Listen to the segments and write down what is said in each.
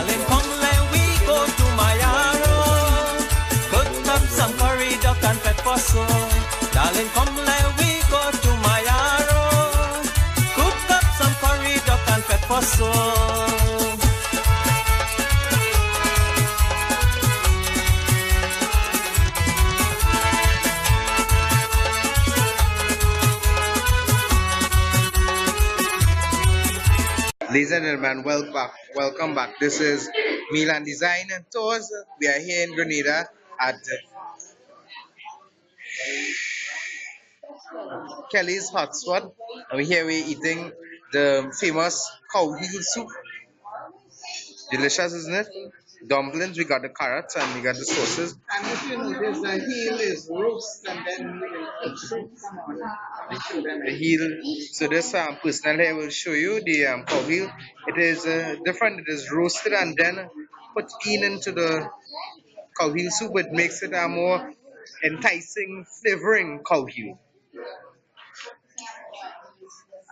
Darling, come let we go to my arrow. Cook up some curry, duck and pepper so. Darling, come let we go to my arrow. Cook up some curry, duck and pepper so. Ladies and gentlemen, welcome back. This is Milan Design and Tours. We are here in Grenada at Kelly's Hotspot. And we're eating the famous cow heel soup. Delicious, isn't it? Dumplings, we got the carrots and we got the sauces. And if you notice, the heel is roast and then the soup come on. The heel. So this person here will show you the cow heel. It is different. It is roasted and then put into the cow heel soup. It makes it a more enticing, flavoring cow heel.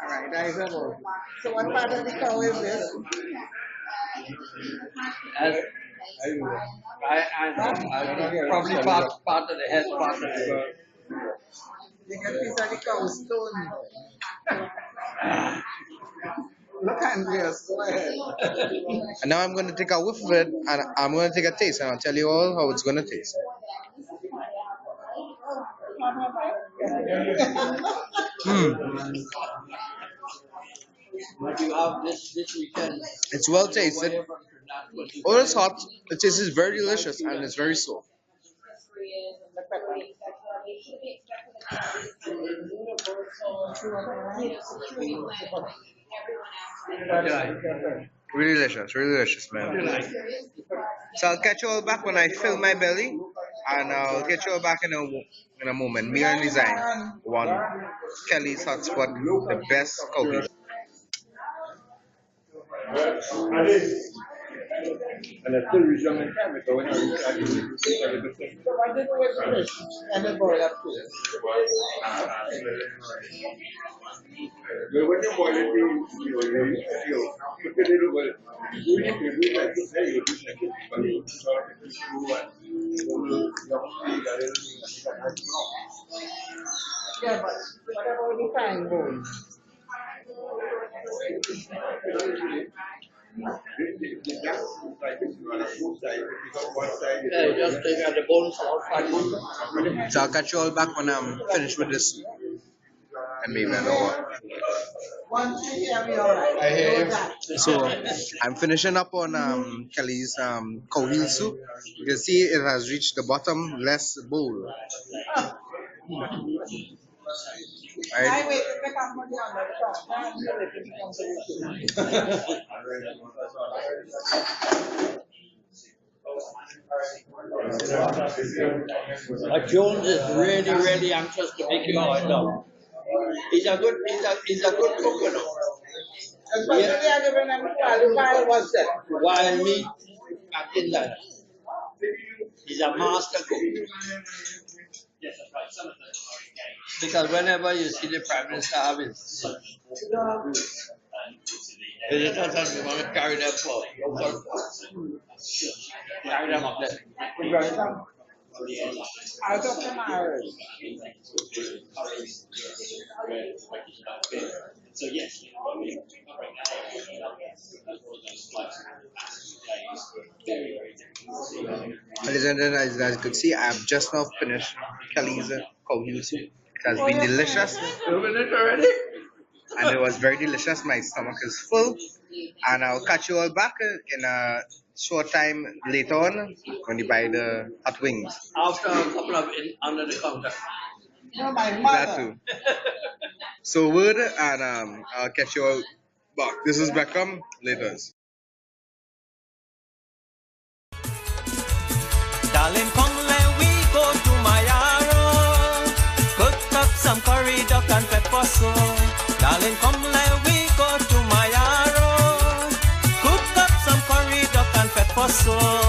Alright, that is about. So what part of the cow is this? I probably part of the head, part of the You get a piece of the cow stone. Look, Andreas, go ahead. And now I'm going to take a whiff of it and I'm going to take a taste and I'll tell you all how it's going to taste. You have this weekend. It's well tasted. Although it's hot, it tastes very delicious and it's very soft. Really delicious, man. So I'll catch you all back when I fill my belly, and I'll catch you all back in a moment. Milan Design, one Kelly's Hotspot, the best coffee. And I still resume in time, so when I So what did you with fish and the boil up fish? when you boil it, you put a little bit. You need to do like this, you do like it, but you start to do one. Yeah, but what about the frying bone? Just take out the bones out. So I'll catch you all back when I'm finished with this. And maybe I know what. Once you hear me, alright. I hear you. So I'm finishing up on Kelly's cow heel soup. You can see it has reached the bottom less bowl. I wait to come on the other side. Jones is really anxious to make you out now. He's a good cook, you know. Wild meat and things like that. He's a master cook. Because whenever you see the Prime Minister having lunch, visitors want to carry them for carry them up there. Out of the marriage. So yes, Ladies and gentlemen, as you can see, I've just now finished Kelly's cow heel soup. It has been delicious. 2 minutes already? And it was very delicious. My stomach is full. And I'll catch you all back in a short time later on when you buy the hot wings. After a couple of under the counter. No, my That mother. too. So word, and I'll catch you all back. This is Beckham. Later. Darling, come let we go to my arrow. Cook up some curry, duck and pepper so. Darling, come let we go to my arrow. Cook up some curry, duck and pepper so.